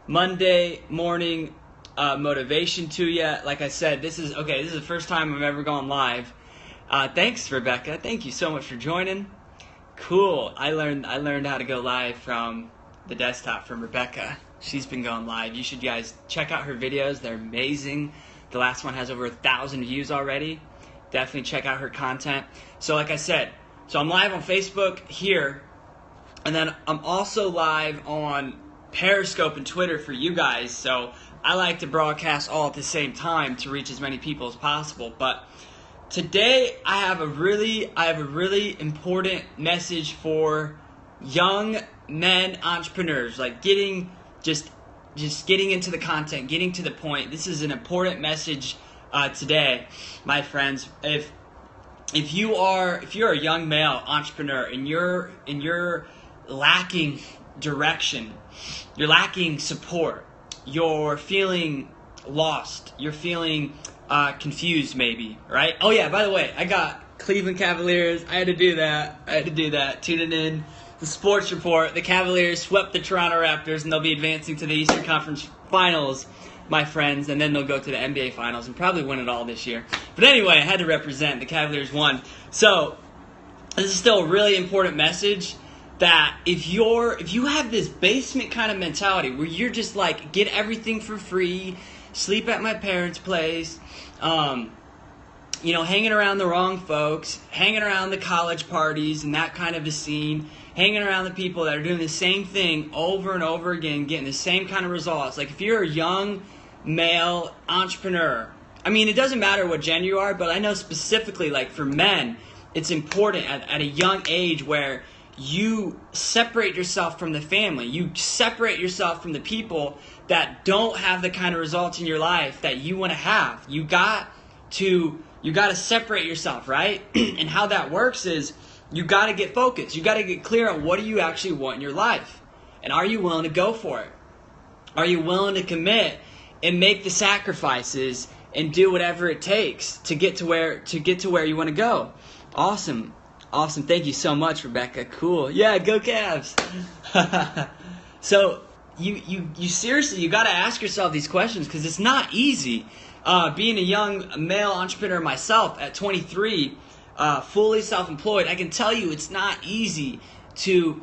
Monday morning motivation to you. Like I said, this is the first time I've ever gone live. Thanks, Rebecca. Thank you so much for joining. Cool. I learned how to go live from the desktop from Rebecca. She's been going live. You should guys check out her videos. They're amazing. The last one has over 1,000 views already. Definitely check out her content. So like I said, so I'm live on Facebook here, and then I'm also live on Periscope and Twitter for you guys. So I like to broadcast all at the same time to reach as many people as possible. But today I have a really important message for young men entrepreneurs, like getting into the content, getting to the point. This is an important message today, my friends. If you're a young male entrepreneur and you're lacking direction, you're lacking support, you're feeling lost, you're feeling confused maybe, right? Oh yeah, by the way, I got Cleveland Cavaliers. I had to do that. Tuning in the sports report. The Cavaliers swept the Toronto Raptors, and they'll be advancing to the Eastern Conference Finals, my friends, and then they'll go to the NBA Finals and probably win it all this year. But anyway, I had to represent. The Cavaliers won. So this is still a really important message, that if you have this basement kind of mentality where you're just like, get everything for free, sleep at my parents' place, hanging around the wrong folks, hanging around the college parties and that kind of a scene, hanging around the people that are doing the same thing over and over again, getting the same kind of results. Like if you're a young male entrepreneur, I mean, it doesn't matter what gender you are, but I know specifically, like for men, it's important at a young age where you separate yourself from the family. You separate yourself from the people that don't have the kind of results in your life that you want to have. You got to separate yourself, right? And how that works is you got to get focused. You got to get clear on what do you actually want in your life. And are you willing to go for it? Are you willing to commit and make the sacrifices and do whatever it takes to get to where you want to go? Awesome. Thank you so much, Rebecca. Cool. Yeah, go Cavs. So you seriously, you got to ask yourself these questions, because it's not easy. Being a young male entrepreneur myself at 23, fully self-employed, I can tell you it's not easy to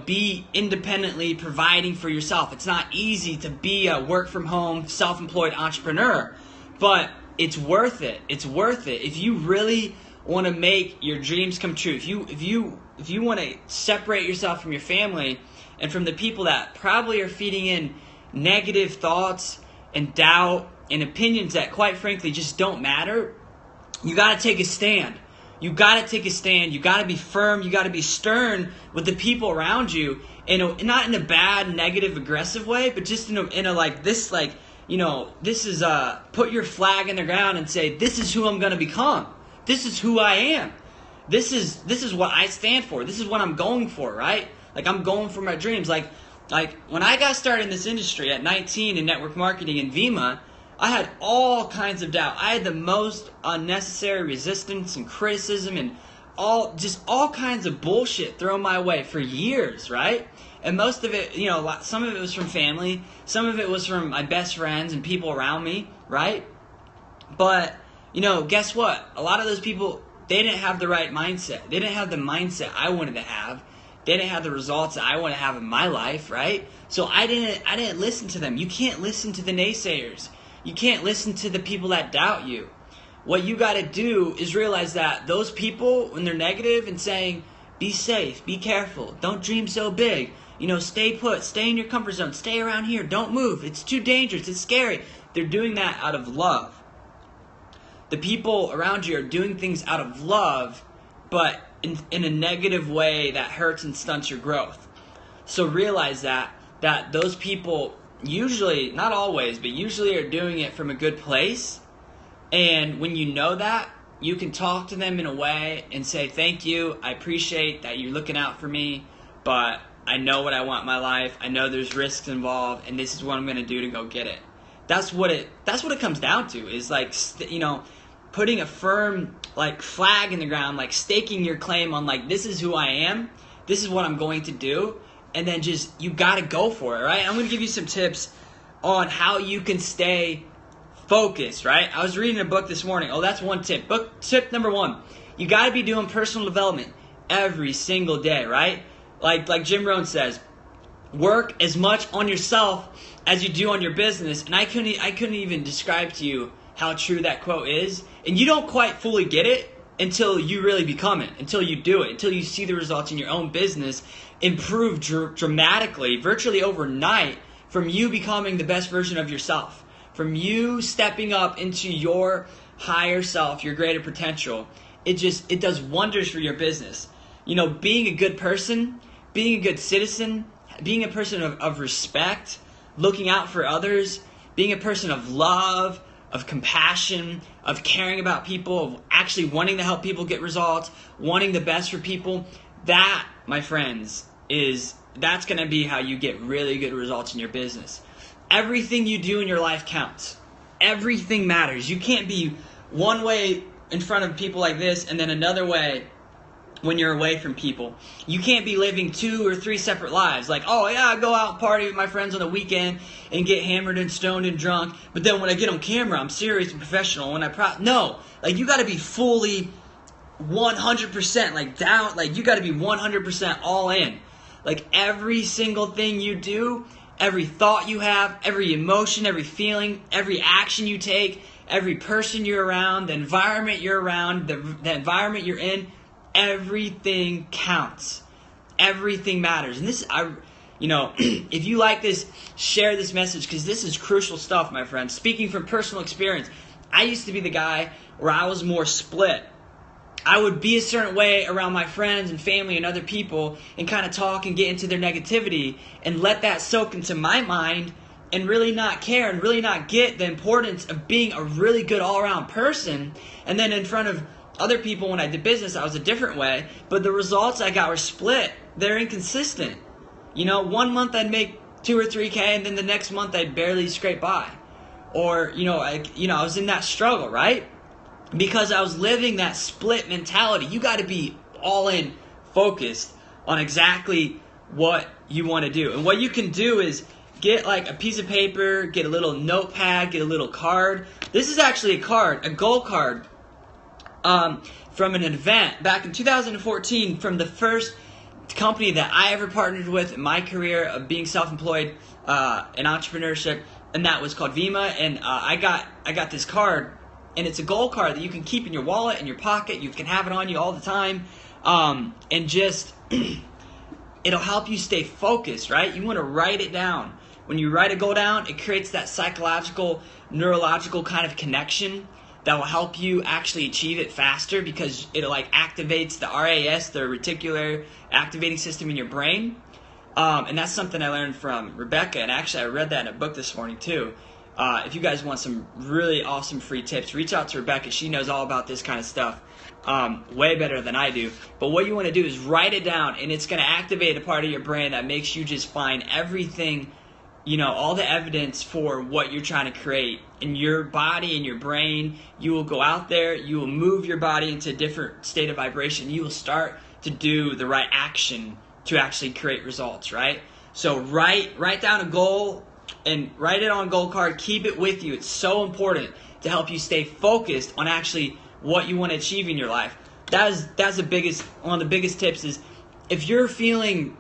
be independently providing for yourself. It's not easy to be a work-from-home, self-employed entrepreneur, but it's worth it. It's worth it if you really want to make your dreams come true. If you want to separate yourself from your family and from the people that probably are feeding in negative thoughts and doubt and opinions that quite frankly just don't matter, you got to take a stand. You got to take a stand. You got to be firm. You got to be stern with the people around you, not in a bad, negative, aggressive way, but just in a like this, like, this is put your flag in the ground and say, this is who I'm going to become. This is who I am. This is what I stand for. This is what I'm going for, right? Like, I'm going for my dreams. Like when I got started in this industry at 19 in network marketing in Vima, I had all kinds of doubt. I had the most unnecessary resistance and criticism and all kinds of bullshit thrown my way for years, right? And most of it, some of it was from family, some of it was from my best friends and people around me, right? But guess what? A lot of those people, they didn't have the right mindset. They didn't have the mindset I wanted to have. They didn't have the results that I want to have in my life, right? So I didn't listen to them. You can't listen to the naysayers. You can't listen to the people that doubt you. What you got to do is realize that those people, when they're negative and saying, be safe, be careful, don't dream so big, stay put, stay in your comfort zone, stay around here, don't move, it's too dangerous, it's scary. They're doing that out of love. The people around you are doing things out of love, but in a negative way that hurts and stunts your growth. So realize that those people usually, not always, but usually are doing it from a good place. And when you know that, you can talk to them in a way and say, thank you, I appreciate that you're looking out for me, but I know what I want in my life. I know there's risks involved, and this is what I'm going to do to go get it. That's what it comes down to, is like, putting a firm like flag in the ground, like staking your claim on like, this is who I am, this is what I'm going to do, and then just, you got to go for it, right? I'm going to give you some tips on how you can stay focused, right? I was reading a book this morning. Oh, that's one tip. Book tip number 1. You got to be doing personal development every single day, right? Like Jim Rohn says, work as much on yourself as you do on your business. And I couldn't even describe to you how true that quote is. And you don't quite fully get it until you really become it, until you do it, until you see the results in your own business improve dramatically, virtually overnight, from you becoming the best version of yourself, from you stepping up into your higher self, your greater potential. It does wonders for your business. You know, being a good person, being a good citizen, being a person of respect, looking out for others, being a person of love, of compassion, of caring about people, of actually wanting to help people get results, wanting the best for people, that, my friends, that's going to be how you get really good results in your business. Everything you do in your life counts. Everything matters. You can't be one way in front of people like this and then another way when you're away from people. You can't be living 2 or 3 separate lives. Like, oh yeah, I go out and party with my friends on the weekend and get hammered and stoned and drunk, but then when I get on camera, I'm serious and professional. No, like you got to be fully 100% like down. Like you got to be 100% all in. Like every single thing you do, every thought you have, every emotion, every feeling, every action you take, every person you're around, the environment you're around, the environment you're in, everything counts. Everything matters. And this, if you like this, share this message, because this is crucial stuff, my friends. Speaking from personal experience, I used to be the guy where I was more split. I would be a certain way around my friends and family and other people and kind of talk and get into their negativity and let that soak into my mind and really not care and really not get the importance of being a really good all-around person. And then in front of other people, when I did business, I was a different way, but the results I got were split. They're inconsistent. You know, one month I'd make 2 or 3K, and then the next month I'd barely scrape by. Or, I was in that struggle, right? Because I was living that split mentality. You got to be all in, focused on exactly what you want to do. And what you can do is get like a piece of paper, get a little notepad, get a little card. This is actually a card, a goal card, from an event back in 2014 from the first company that I ever partnered with in my career of being self-employed in entrepreneurship, and that was called Vima. And I got this card, and it's a goal card that you can keep in your wallet, in your pocket. You can have it on you all the time, and just it'll help you stay focused, right? You want to write it down. When you write a goal down, it creates that psychological, neurological kind of connection that will help you actually achieve it faster, because it like activates the RAS, the reticular activating system in your brain. And that's something I learned from Rebecca, and actually I read that in a book this morning too. If you guys want some really awesome free tips, reach out to Rebecca. She knows all about this kind of stuff way better than I do. But what you want to do is write it down, and it's going to activate a part of your brain that makes you just find everything, all the evidence for what you're trying to create in your body and your brain. You will go out there, you will move your body into a different state of vibration. You will start to do the right action to actually create results, right? So write down a goal and write it on a goal card. Keep it with you. It's so important to help you stay focused on actually what you want to achieve in your life. That's one of the biggest tips is if you're feeling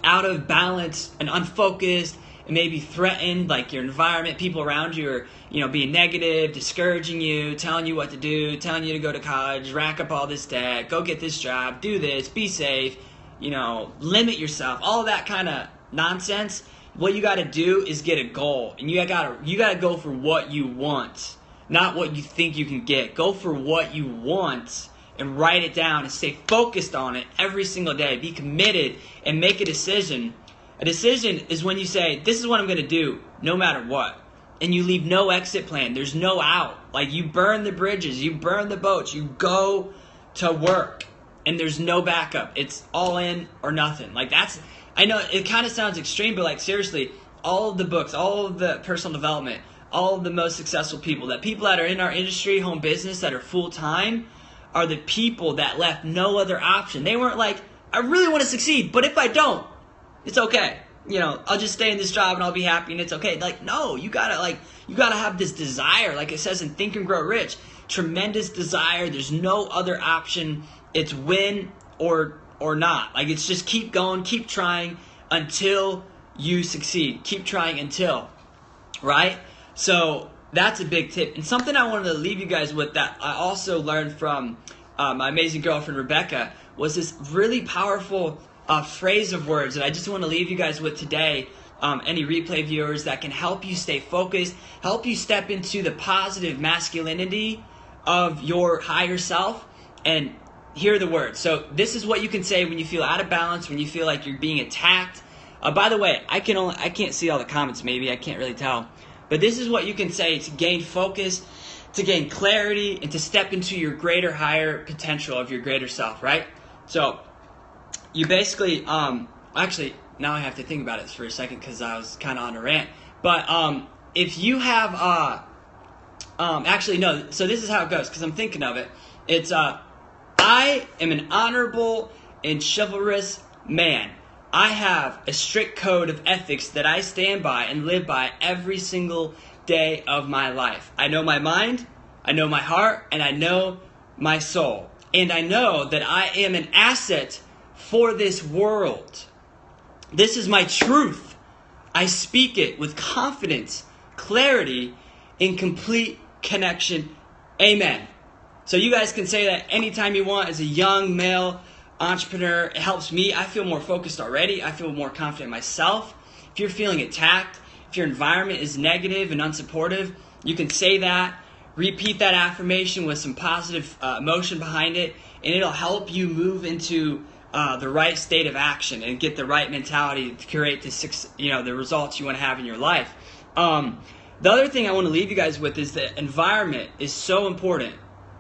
out of balance and unfocused and maybe threatened, like your environment, people around you are, being negative, discouraging you, telling you what to do, telling you to go to college, rack up all this debt, go get this job, do this, be safe, limit yourself, all that kind of nonsense. What you got to do is get a goal, and you got to go for what you want, not what you think you can get. Go for what you want and write it down and stay focused on it every single day. Be committed and make a decision. A decision is when you say, this is what I'm going to do no matter what. And you leave no exit plan. There's no out. Like you burn the bridges, you burn the boats, you go to work, and there's no backup. It's all in or nothing. Like I know it kind of sounds extreme, but like seriously, all of the books, all of the personal development, all of the most successful people that are in our industry, home business, that are full-time, are the people that left no other option. They weren't like, I really want to succeed, but if I don't, It's okay. I'll just stay in this job and I'll be happy and it's okay. Like, no, you gotta have this desire, like it says in Think and Grow Rich. Tremendous desire. There's no other option. It's win or not. Like, it's just keep going, keep trying until you succeed. Keep trying until, right? So that's a big tip. And something I wanted to leave you guys with that I also learned from my amazing girlfriend Rebecca was this really powerful phrase of words that I just want to leave you guys with today. Any replay viewers, that can help you stay focused, help you step into the positive masculinity of your higher self, and hear the words. So this is what you can say when you feel out of balance, when you feel like you're being attacked. By the way, I can't see all the comments, maybe I can't really tell, but this is what you can say to gain focus, to gain clarity, and to step into your greater, higher potential of your greater self, right? So you basically, actually, now I have to think about it for a second because I was kind of on a rant. But if you have, actually, no, so this is how it goes because I'm thinking of it. It's, I am an honorable and chivalrous man. I have a strict code of ethics that I stand by and live by every single day of my life. I know my mind, I know my heart, and I know my soul. And I know that I am an asset for this world. This is my truth. I speak it with confidence, clarity, and complete connection. Amen. So you guys can say that anytime you want as a young male entrepreneur. It helps me. I feel more focused already. I feel more confident in myself. If you're feeling attacked, if your environment is negative and unsupportive, you can say that. Repeat that affirmation with some positive emotion behind it, and it'll help you move into the right state of action and get the right mentality to create the results you want to have in your life. The other thing I want to leave you guys with is that environment is so important.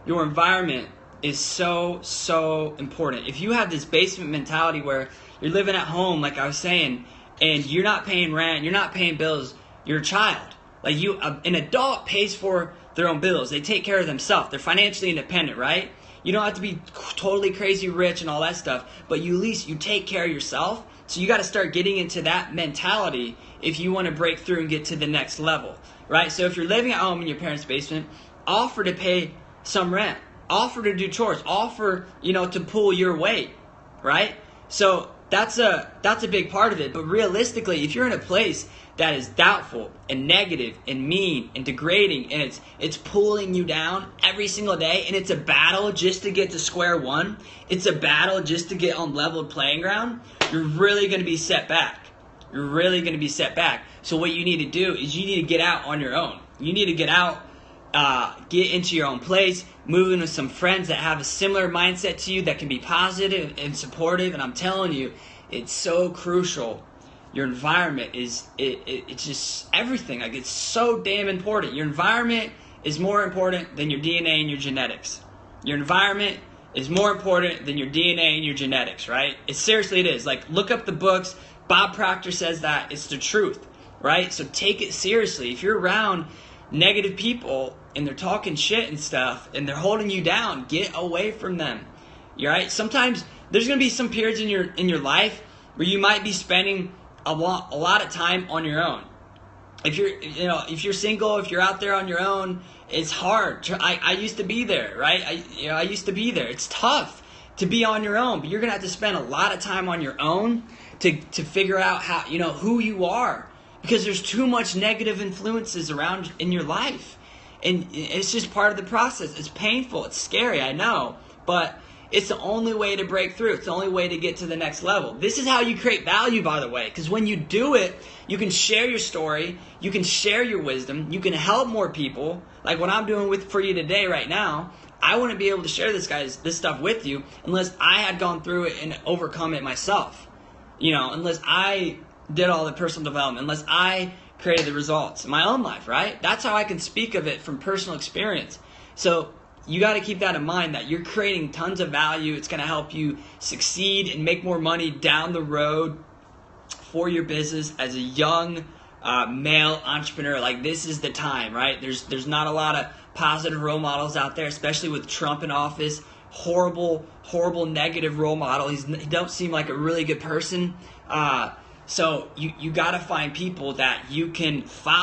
Your environment is so important. If you have this basement mentality where you're living at home, like I was saying, and you're not paying rent, you're not paying bills, you're a child. Like an adult pays for their own bills. They take care of themselves. They're financially independent, right? You don't have to be totally crazy rich and all that stuff, but at least you take care of yourself. So you got to start getting into that mentality if you want to break through and get to the next level, right? So if you're living at home in your parents' basement, offer to pay some rent. Offer to do chores. Offer, to pull your weight, right? So that's a big part of it. But realistically, if you're in a place that is doubtful and negative and mean and degrading, and it's pulling you down every single day, and it's a battle just to get to square one, it's a battle just to get on level playing ground, you're really going to be set back. You're really going to be set back. So what you need to do is you need to get out on your own. You need to get out, get into your own place, move in with some friends that have a similar mindset to you that can be positive and supportive. And I'm telling you, it's so crucial. Your environment it's just everything. Like, it's so damn important. Your environment is more important than your DNA and your genetics. Your environment is more important than your DNA and your genetics, right? Seriously, it is. Like, look up the books. Bob Proctor says that. It's the truth, right? So take it seriously. If you're around negative people and they're talking shit and stuff and they're holding you down, get away from them. You right? Sometimes there's going to be some periods in your life where you might be spending a lot of time on your own. If you're single, if you're out there on your own, it's hard. I used to be there, right? I used to be there. It's tough to be on your own, but you're going to have to spend a lot of time on your own to figure out how, who you are, because there's too much negative influences around in your life. And it's just part of the process. It's painful. It's scary, I know. But it's the only way to break through. It's the only way to get to the next level. This is how you create value, by the way. Because when you do it, you can share your story. You can share your wisdom. You can help more people. Like what I'm doing for you today right now. I wouldn't be able to share this stuff with you unless I had gone through it and overcome it myself. Unless I did all the personal development. Unless I created the results in my own life, right? That's how I can speak of it from personal experience. So you got to keep that in mind, that you're creating tons of value. It's going to help you succeed and make more money down the road for your business as a young male entrepreneur. Like, this is the time, right? There's not a lot of positive role models out there, especially with Trump in office. Horrible negative role model. He don't seem like a really good person. So you got to find people that you can follow.